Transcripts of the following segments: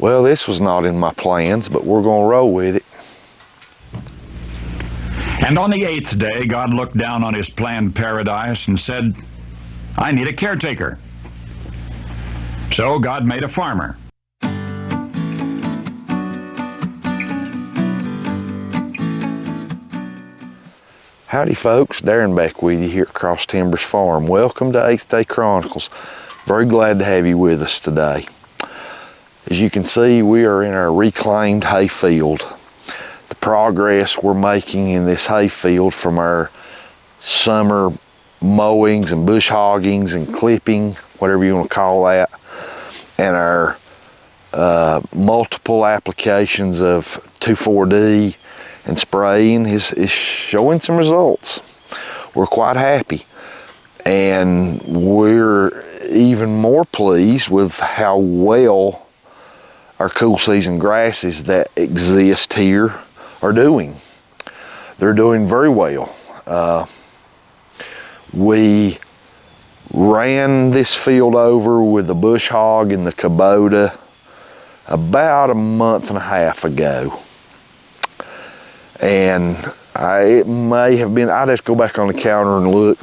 Well, this was not in my plans, but we're gonna roll with it. And on the 8th day, God looked down on his planned paradise and said, I need a caretaker. So God made a farmer. Howdy folks, Darren back with you here at Cross Timbers Farm. Welcome to 8th Day Chronicles. Very glad to have you with us today. As you can see, we are in our reclaimed hay field. The progress we're making in this hay field from our summer mowings and bush hoggings and clipping, whatever you want to call that, and our multiple applications of 2,4-D and spraying is showing some results. We're quite happy, and we're even more pleased with how well our cool season grasses that exist here are doing. They're doing very well. We ran this field over with the bush hog and the Kubota about a month and a half ago. And it may have been, I'd have to go back on the calendar and look,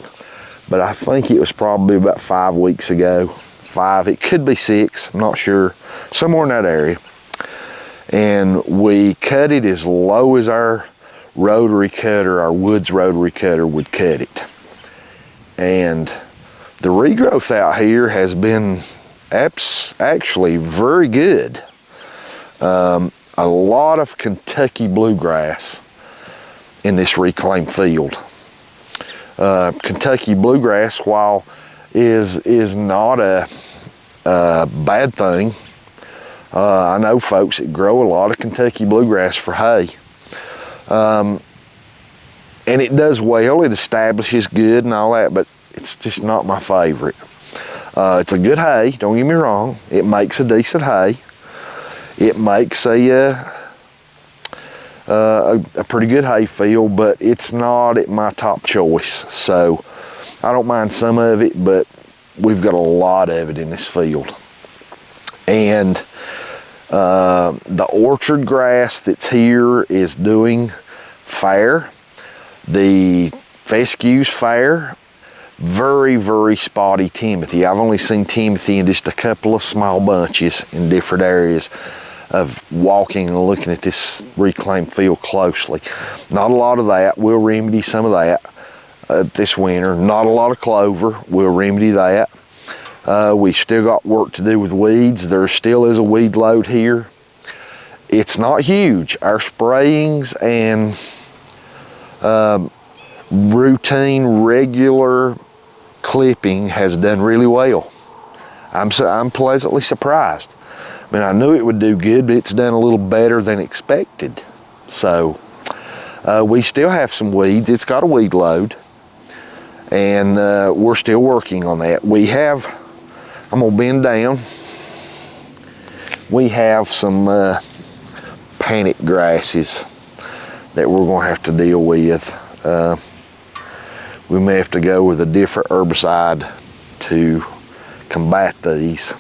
but I think it was probably about 5 weeks ago. 5, it could be 6, I'm not sure, somewhere in that area. And we cut it as low as our rotary cutter, our Woods rotary cutter would cut it. And the regrowth out here has been actually very good. A lot of Kentucky bluegrass in this reclaimed field. Kentucky bluegrass, while is not a bad thing. I know folks that grow a lot of Kentucky bluegrass for hay. And it does well, it establishes good and all that, but it's just not my favorite. It's a good hay, don't get me wrong. It makes a decent hay. It makes a pretty good hay field, but it's not at my top choice. So I don't mind some of it, but we've got a lot of it in this field. And the orchard grass that's here is doing fair. The fescue's fair. Very, very spotty Timothy. I've only seen Timothy in just a couple of small bunches in different areas of walking and looking at this reclaimed field closely. Not a lot of that. We'll remedy some of that this winter. Not a lot of clover. We'll remedy that. We still got work to do with weeds. There still is a weed load here. It's not huge. Our sprayings and routine, regular clipping has done really well. I'm pleasantly surprised. I mean, I knew it would do good, but it's done a little better than expected. So we still have some weeds. It's got a weed load, and we're still working on that. I'm gonna bend down. We have some panic grasses that we're gonna have to deal with. We may have to go with a different herbicide to combat these.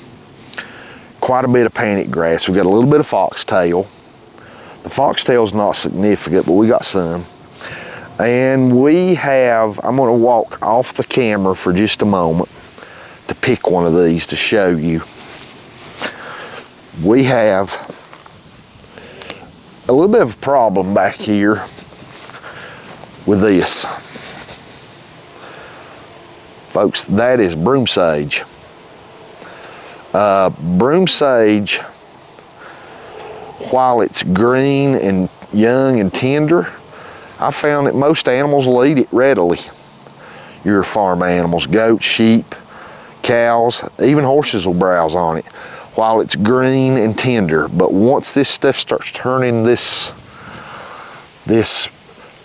Quite a bit of panic grass. We got a little bit of foxtail. The foxtail's not significant, but we got some. And I'm gonna walk off the camera for just a moment to pick one of these to show you. We have a little bit of a problem back here with this. Folks, that is broom sage. Broom sage, while it's green and young and tender, I found that most animals will eat it readily. Your farm animals, goats, sheep, cows, even horses will browse on it while it's green and tender. But once this stuff starts turning this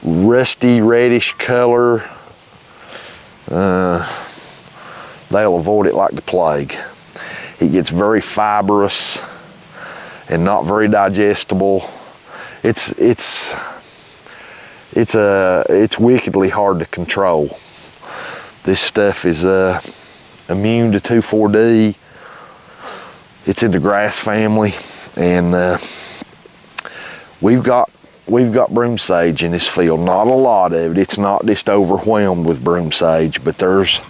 rusty reddish color, they'll avoid it like the plague. It gets very fibrous and not very digestible. It's wickedly hard to control. This stuff is immune to 2,4-D. It's in the grass family, And we've got broom sage in this field. Not a lot of it. It's not just overwhelmed with broom sage, but there's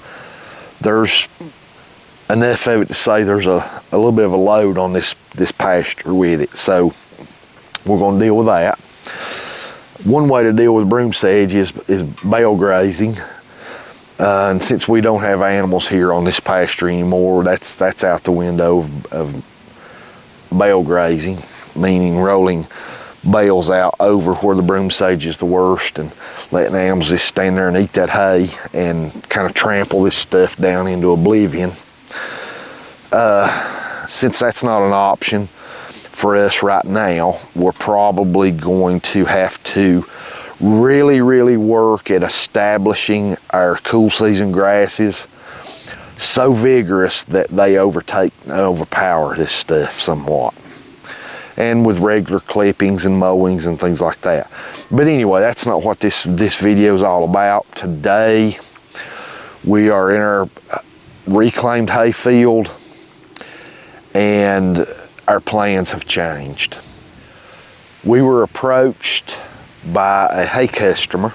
enough of it to say there's a little bit of a load on this pasture with it. So we're going to deal with that. One way to deal with broom sage is bale grazing. And since we don't have animals here on this pasture anymore, that's out the window of bale grazing, meaning rolling bales out over where the broom sage is the worst and letting animals just stand there and eat that hay and kind of trample this stuff down into oblivion. Since that's not an option for us right now, we're probably going to have to really work at establishing our cool season grasses so vigorous that they overpower this stuff somewhat. And with regular clippings and mowings and things like that. But anyway, that's not what this video is all about. Today, we are in our reclaimed hay field, and our plans have changed. We were approached by a hay customer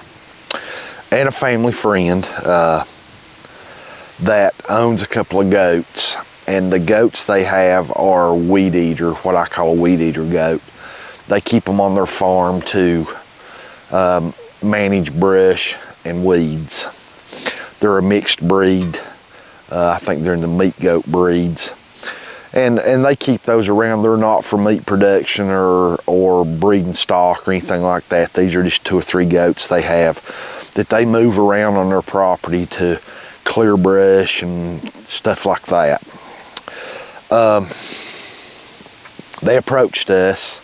and a family friend that owns a couple of goats. And the goats they have are weed eater, what I call a weed eater goat. They keep them on their farm to manage brush and weeds. They're a mixed breed. I think they're in the meat goat breeds. And they keep those around. They're not for meat production or breeding stock or anything like that. These are just 2 or 3 goats they have that they move around on their property to clear brush and stuff like that. They approached us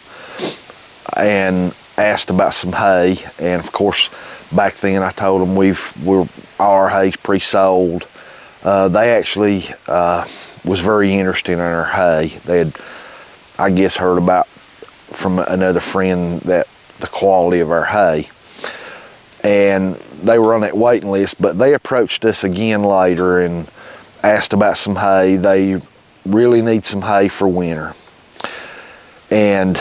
and asked about some hay, and of course back then I told them our hay's pre-sold. They actually was very interested in our hay. They had, I guess, heard about from another friend that the quality of our hay, and they were on that waiting list. But they approached us again later and asked about some hay. They really need some hay for winter. And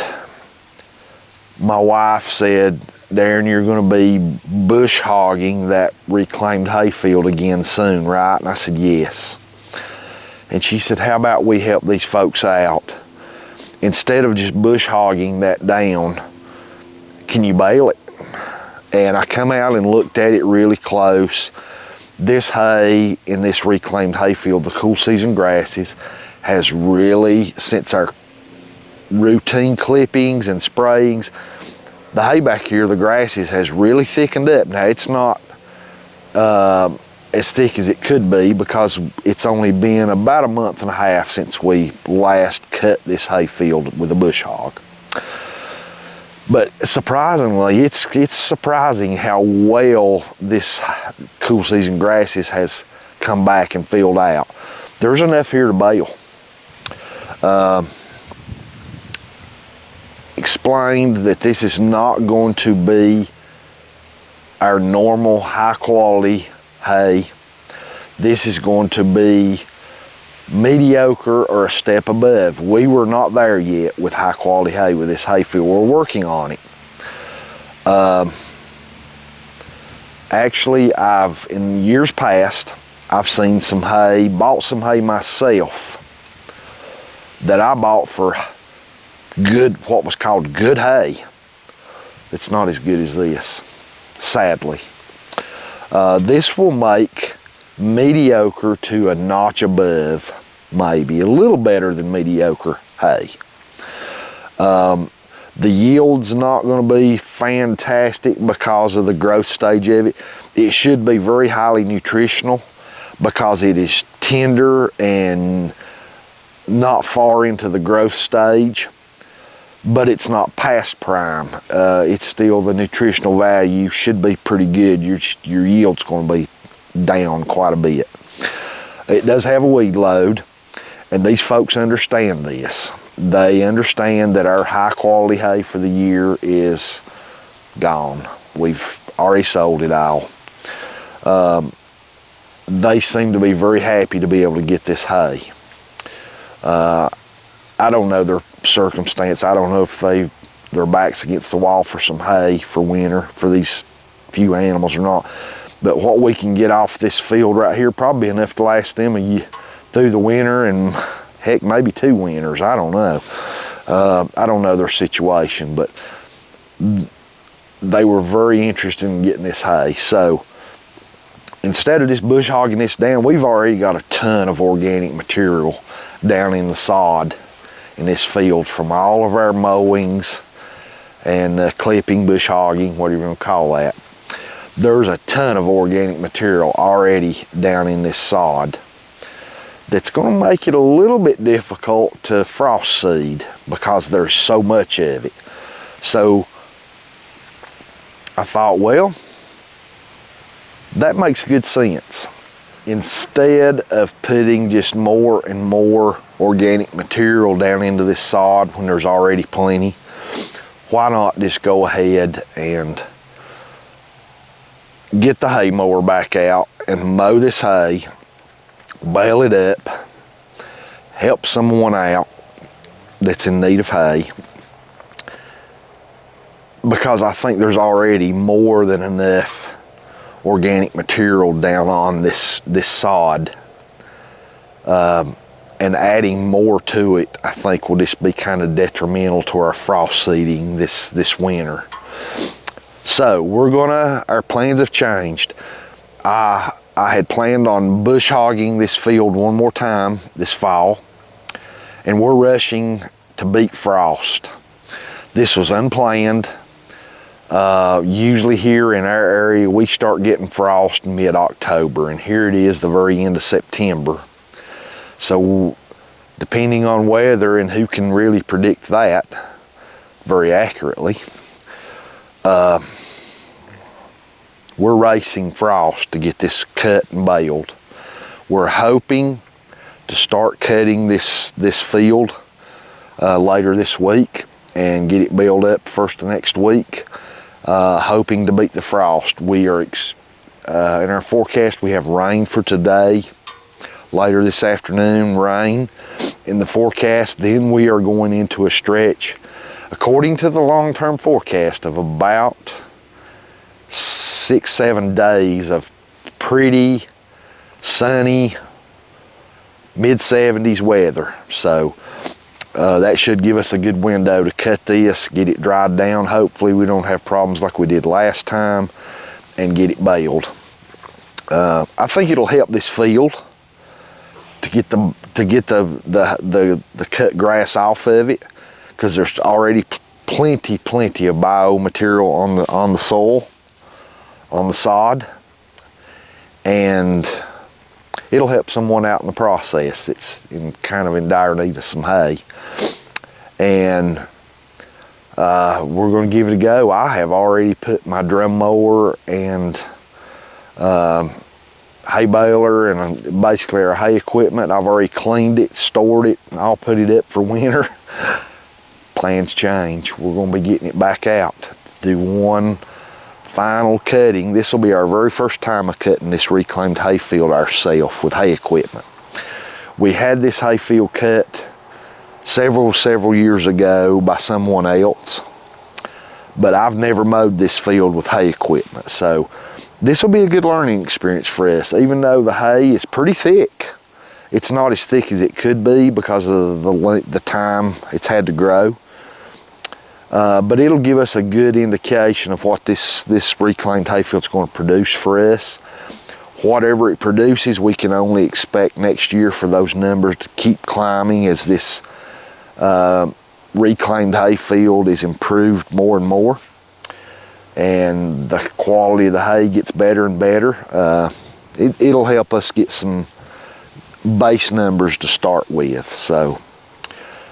my wife said, Darren, you're going to be bush hogging that reclaimed hay field again soon, right? And I said, yes. And she said, how about we help these folks out? Instead of just bush hogging that down, can you bale it? And I come out and looked at it really close. This hay in this reclaimed hay field, the cool season grasses, has really, since our routine clippings and sprayings, the hay back here, the grasses, has really thickened up. Now, it's not as thick as it could be because it's only been about a month and a half since we last cut this hay field with a bush hog. But surprisingly, it's surprising how well this cool season grasses has come back and filled out. There's enough here to bale. Explained that this is not going to be our normal high quality hay. This is going to be mediocre or a step above. We were not there yet with high quality hay with this hay field. We're working on it. Actually, in years past, I've seen some hay, bought some hay myself that I bought for what was called good hay. It's not as good as this, sadly. This will make mediocre to a notch above, maybe a little better than mediocre hay. The yield's not going to be fantastic because of the growth stage of it. It should be very highly nutritional because it is tender and not far into the growth stage, but it's not past prime. It's still, the nutritional value should be pretty good. Your yield's going to be down quite a bit. It does have a weed load, and these folks understand this. They understand that our high quality hay for the year is gone. We've already sold it all. They seem to be very happy to be able to get this hay. I don't know their circumstance. I don't know if their backs against the wall for some hay for winter for these few animals or not. But what we can get off this field right here probably enough to last them through the winter and heck, maybe 2 winters. I don't know. I don't know their situation, but they were very interested in getting this hay. So instead of just bush hogging this down, we've already got a ton of organic material down in the sod in this field from all of our mowings and clipping, bush hogging, whatever you want to call that. There's a ton of organic material already down in this sod that's going to make it a little bit difficult to frost seed because there's so much of it. So I thought, well, that makes good sense. Instead of putting just more and more organic material down into this sod when there's already plenty, why not just go ahead and get the hay mower back out and mow this hay, bale it up, help someone out that's in need of hay, because I think there's already more than enough organic material down on this sod, and adding more to it I think will just be kind of detrimental to our frost seeding this winter. So our plans have changed. I had planned on bush hogging this field one more time this fall, and we're rushing to beat frost. This was unplanned. Usually here in our area we start getting frost in mid-October, and here it is the very end of September. So depending on weather and who can really predict that very accurately, we're racing frost to get this cut and baled. We're hoping to start cutting this field later this week and get it baled up first of next week, hoping to beat the frost. We are in our forecast we have rain for today, later this afternoon rain in the forecast. Then we are going into a stretch, according to the long-term forecast, of about 6-7 days of pretty sunny mid-70s weather. So that should give us a good window to cut this, get it dried down. Hopefully we don't have problems like we did last time, and get it baled. I think it'll help this field to get the cut grass off of it, because there's already plenty of biomaterial on the soil, on the sod, and it'll help someone out in the process that's kind of in dire need of some hay. And we're going to give it a go. I have already put my drum mower and hay baler and basically our hay equipment, I've already cleaned it, stored it, and I'll put it up for winter. Plans change. We're going to be getting it back out to do one final cutting. This will be our very first time of cutting this reclaimed hay field ourselves with hay equipment. We had this hay field cut several years ago by someone else, but I've never mowed this field with hay equipment. So this will be a good learning experience for us. Even though the hay is pretty thick, it's not as thick as it could be because of the time it's had to grow. But it'll give us a good indication of what this reclaimed hayfield is going to produce for us. Whatever it produces, we can only expect next year for those numbers to keep climbing as this reclaimed hayfield is improved more and more, and the quality of the hay gets better and better. It'll help us get some base numbers to start with. So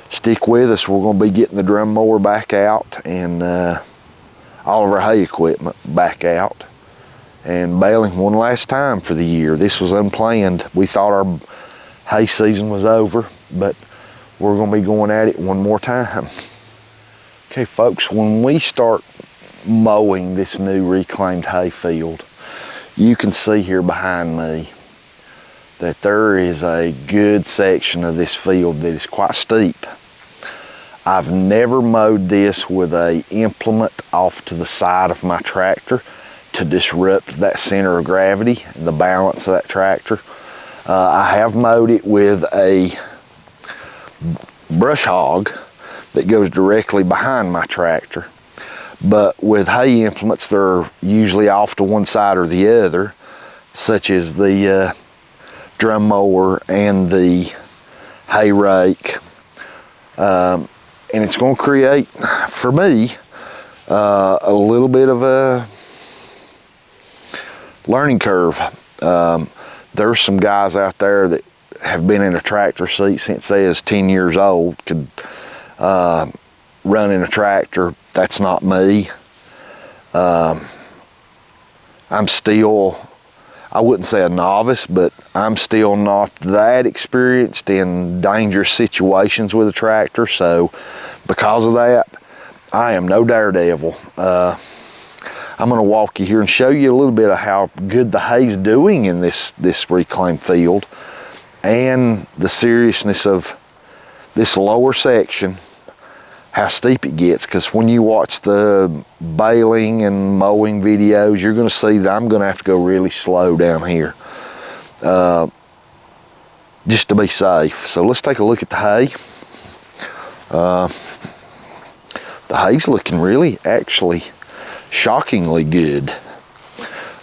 stick with us. We're going to be getting the drum mower back out and all of our hay equipment back out and baling one last time for the year. This was unplanned. We thought our hay season was over, but we're going to be going at it one more time. Okay folks, when we start mowing this new reclaimed hay field, you can see here behind me that there is a good section of this field that is quite steep. I've never mowed this with a implement off to the side of my tractor to disrupt that center of gravity and the balance of that tractor. I have mowed it with a brush hog that goes directly behind my tractor. But with hay implements, they're usually off to one side or the other, such as the drum mower and the hay rake. And it's going to create, for me, a little bit of a learning curve. There's some guys out there that have been in a tractor seat since they was 10 years old, could run in a tractor. That's not me. I'm still, I wouldn't say a novice, but I'm still not that experienced in dangerous situations with a tractor. So because of that, I am no daredevil. I'm going to walk you here and show you a little bit of how good the hay's doing in this reclaimed field, and the seriousness of this lower section, how steep it gets. Because when you watch the baling and mowing videos, you're going to see that I'm going to have to go really slow down here just to be safe. So let's take a look at the hay. The hay's looking really, actually, shockingly good.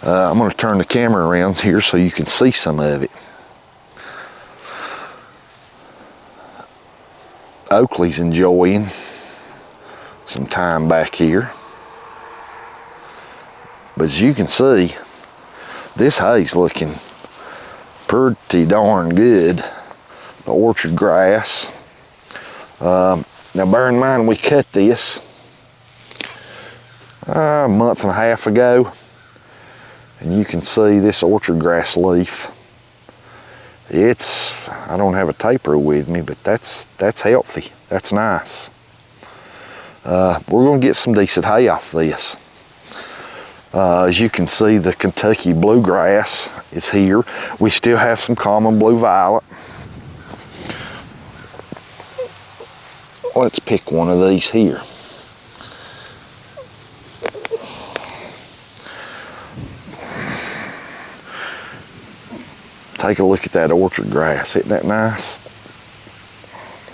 I'm going to turn the camera around here so you can see some of it. Oakley's enjoying some time back here. But as you can see, this hay's looking pretty darn good. The orchard grass. Now bear in mind, we cut this a month and a half ago, and you can see this orchard grass leaf. It's, I don't have a taper with me, but that's healthy. That's nice. We're going to get some decent hay off this. As you can see, the Kentucky bluegrass is here. We still have some common blue violet. Let's pick one of these here. Take a look at that orchard grass. Isn't that nice?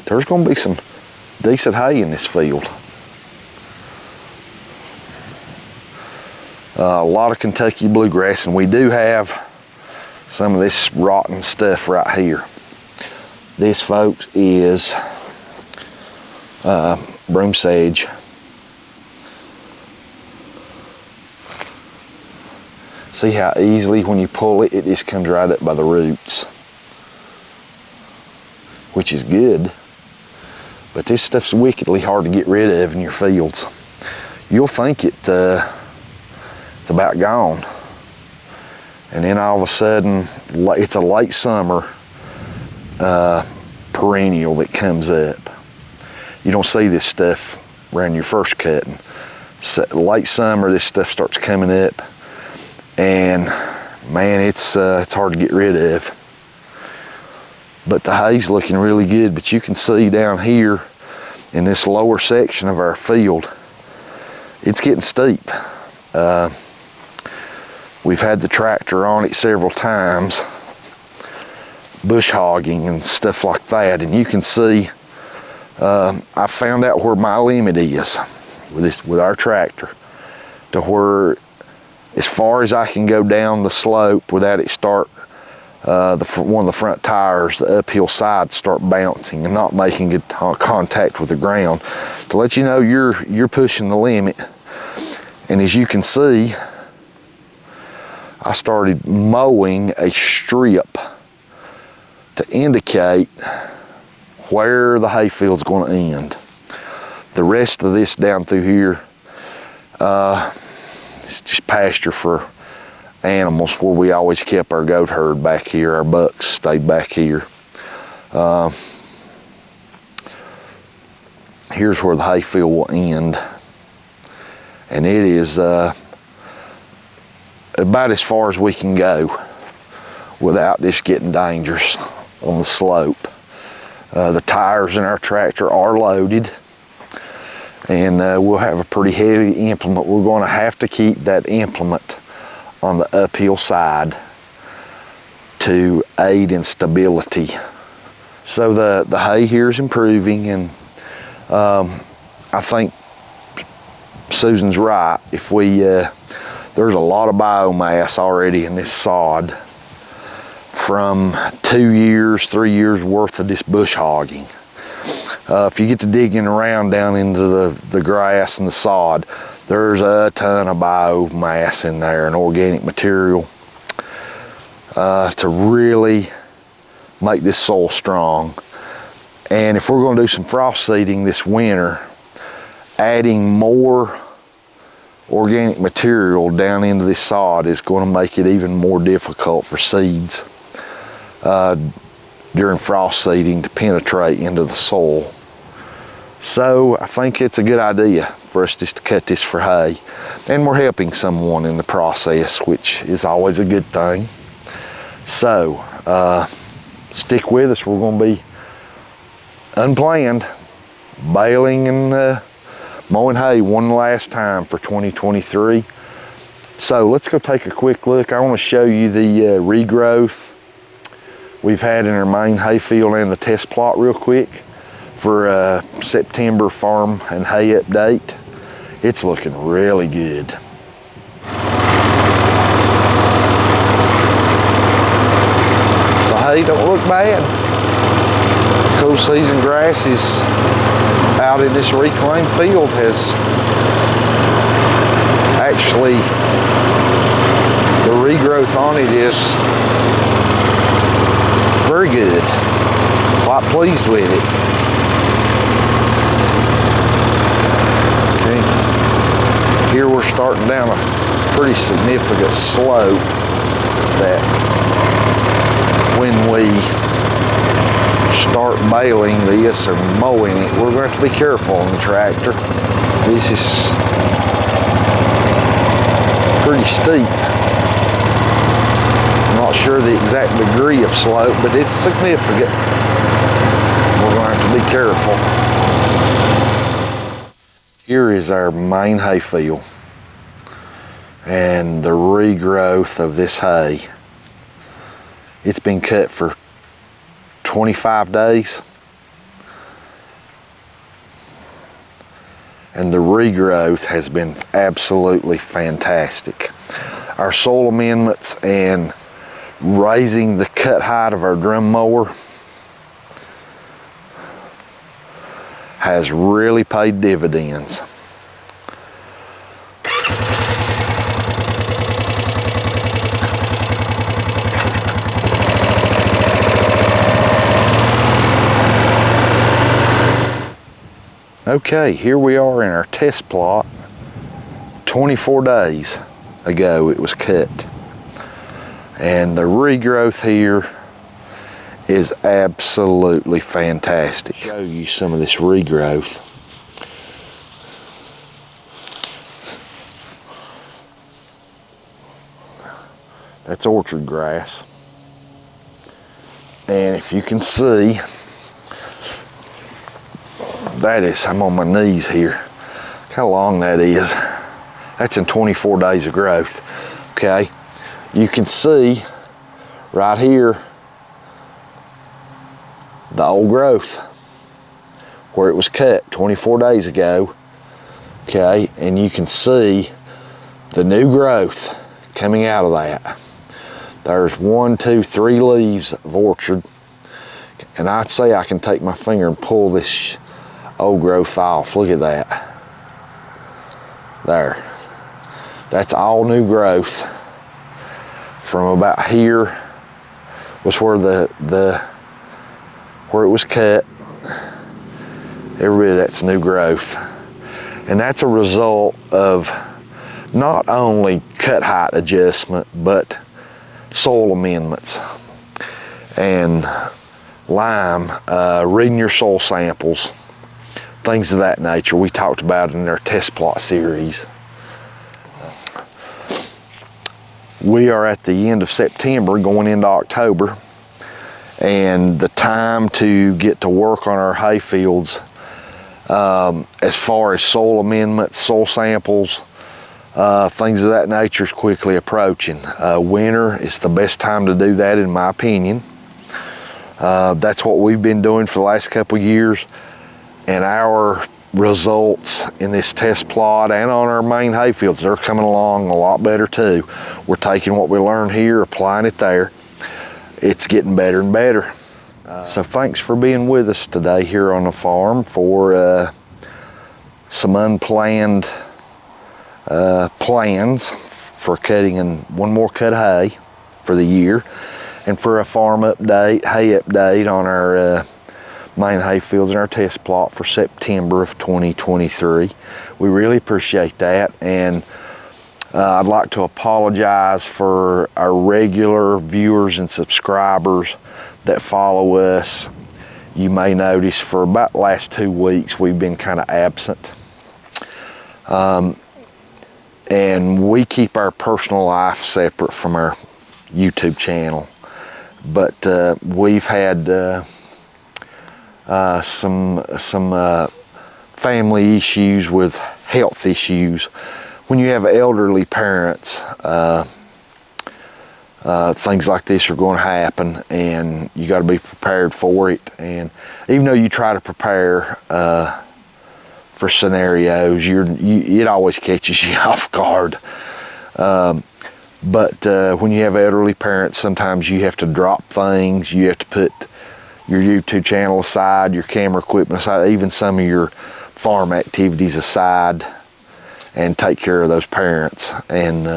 There's going to be some decent hay in this field. A lot of Kentucky bluegrass, and we do have some of this rotten stuff right here. This, folks, is broom sedge. See how easily when you pull it, it just comes right up by the roots, which is good. But this stuff's wickedly hard to get rid of in your fields. You'll think it's about gone, and then all of a sudden, it's a late summer perennial that comes up. You don't see this stuff around your first cutting. So late summer, this stuff starts coming up, and man, it's hard to get rid of. But the hay's looking really good. But you can see down here in this lower section of our field, it's getting steep. We've had the tractor on it several times, bush hogging and stuff like that, and you can see I found out where my limit is with our tractor, to where as far as I can go down the slope without it start one of the front tires, the uphill sides start bouncing and not making good contact with the ground, to let you know you're pushing the limit. And as you can see, I started mowing a strip to indicate where the hayfield's going to end. The rest of this down through here, it's just pasture for animals, where we always kept our goat herd back here. Our bucks stayed back here. Here's where the hayfield will end, and it is about as far as we can go without this getting dangerous on the slope. The tires in our tractor are loaded. and we'll have a pretty heavy implement. We're going to have to keep that implement on the uphill side to aid in stability. So the hay here is improving, and I think Susan's right. If we there's a lot of biomass already in this sod from 2 years, 3 years worth of this bush hogging. If you get to digging around down into the grass and the sod, there's a ton of biomass in there and organic material to really make this soil strong. And if we're going to do some frost seeding this winter, adding more organic material down into this sod is going to make it even more difficult for seeds during frost seeding to penetrate into the soil. So I think it's a good idea for us just to cut this for hay, and we're helping someone in the process, which is always a good thing. So stick with us. We're going to be unplanned baling and mowing hay one last time for 2023. So let's go take a quick look. I want to show you the regrowth we've had in our main hayfield and the test plot real quick for September farm and hay update. It's looking really good. The hay don't look bad. Cool season grass is out in this reclaimed field has actually, the regrowth on it is very good. Quite pleased with it. Okay. Here we're starting down a pretty significant slope that when we start baling this or mowing it, we're going to have to be careful on the tractor. This is pretty steep. I'm not sure the exact degree of slope, but it's significant. We're going to have to be careful. Here is our main hayfield and the regrowth of this hay. It's been cut for 25 days, and the regrowth has been absolutely fantastic. Our soil amendments and raising the cut height of our drum mower has really paid dividends. Okay, here we are in our test plot. 24 days ago it was cut. And the regrowth here is absolutely fantastic. Show you some of this regrowth. That's orchard grass. And if you can see, that is, I'm on my knees here. Look how long that is. That's in 24 days of growth. Okay, you can see right here the old growth where it was cut 24 days ago. Okay, and you can see the new growth coming out of that. There's 1, 2, 3 leaves of orchard, and I'd say I can take my finger and pull this old growth off. Look at that. There. That's all new growth. From about here was where where it was cut. Every bit of that's new growth. And that's a result of not only cut height adjustment, but soil amendments and lime, reading your soil samples, things of that nature we talked about in our test plot series. We are at the end of September going into October, and the time to get to work on our hay fields As far as soil amendments, soil samples, things of that nature is quickly approaching. Winter is the best time to do that, in my opinion. That's what we've been doing for the last couple of years, and our results in this test plot and on our main hayfields, they're coming along a lot better too. We're taking what we learned here, applying it there. It's getting better and better. So thanks for being with us today here on the farm for some unplanned plans for cutting one more cut of hay for the year, and for a farm update, hay update on our main hay fields and our test plot for September of 2023. We really appreciate that, and I'd like to apologize for our regular viewers and subscribers that follow us. You may notice for about the last 2 weeks we've been kind of absent. And we keep our personal life separate from our YouTube channel. But we've had some family issues with health issues. When you have elderly parents, things like this are going to happen, and you got to be prepared for it. And even though you try to prepare for scenarios, it always catches you off guard. But when you have elderly parents, sometimes you have to drop things. You have to put your YouTube channel aside, your camera equipment aside, even some of your farm activities aside, and take care of those parents. And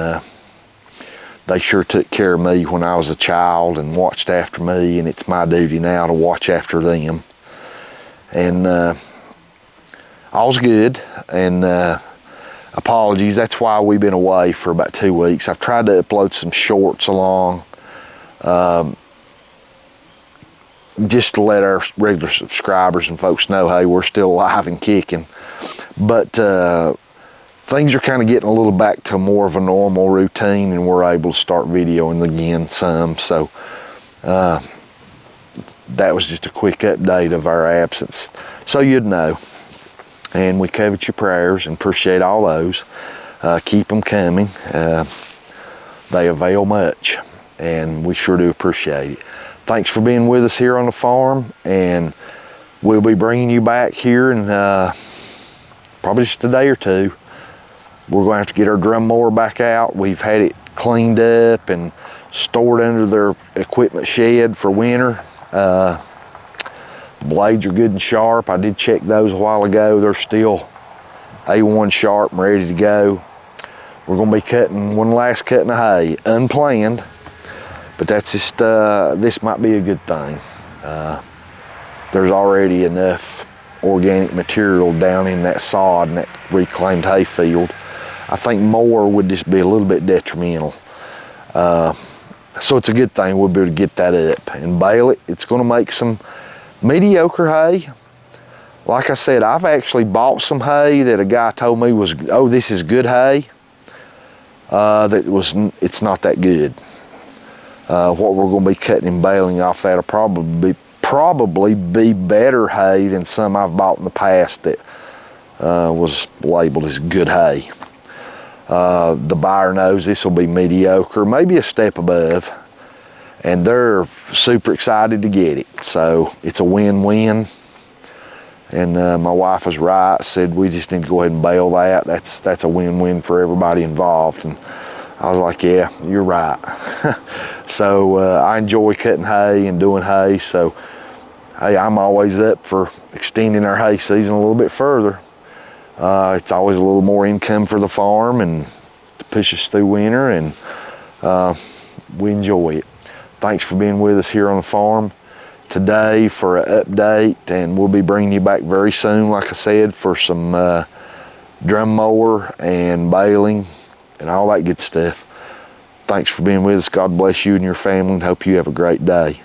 they sure took care of me when I was a child and watched after me, and it's my duty now to watch after them. And all's good, and apologies, that's why we've been away for about 2 weeks. I've tried to upload some shorts along, just to let our regular subscribers and folks know, hey, we're still alive and kicking. But things are kind of getting a little back to more of a normal routine, and we're able to start videoing again some. So that was just a quick update of our absence, so you'd know. And we covet your prayers and appreciate all those. Keep them coming. They avail much, and we sure do appreciate it. Thanks for being with us here on the farm, and we'll be bringing you back here in probably just a day or two. We're going to have to get our drum mower back out. We've had it cleaned up and stored under their equipment shed for winter. Blades are good and sharp. I did check those a while ago. They're still A1 sharp and ready to go. We're going to be cutting one last cutting of hay, unplanned, but that's just, this might be a good thing. There's already enough organic material down in that sod and that reclaimed hay field. I think more would just be a little bit detrimental. So it's a good thing we'll be able to get that up and bale it. It's going to make some mediocre hay. Like I said, I've actually bought some hay that a guy told me was, oh, this is good hay. It's not that good. What we're going to be cutting and baling off that'll probably be better hay than some I've bought in the past that was labeled as good hay. The buyer knows this will be mediocre, maybe a step above, and they're super excited to get it. So it's a win-win. And my wife was right, said we just need to go ahead and bale that. That's a win-win for everybody involved. And I was like, yeah, you're right. So I enjoy cutting hay and doing hay. So hey, I'm always up for extending our hay season a little bit further. It's always a little more income for the farm and to push us through winter, and we enjoy it. Thanks for being with us here on the farm today for an update, and we'll be bringing you back very soon, like I said, for some drum mower and baling and all that good stuff. Thanks for being with us. God bless you and your family, and hope you have a great day.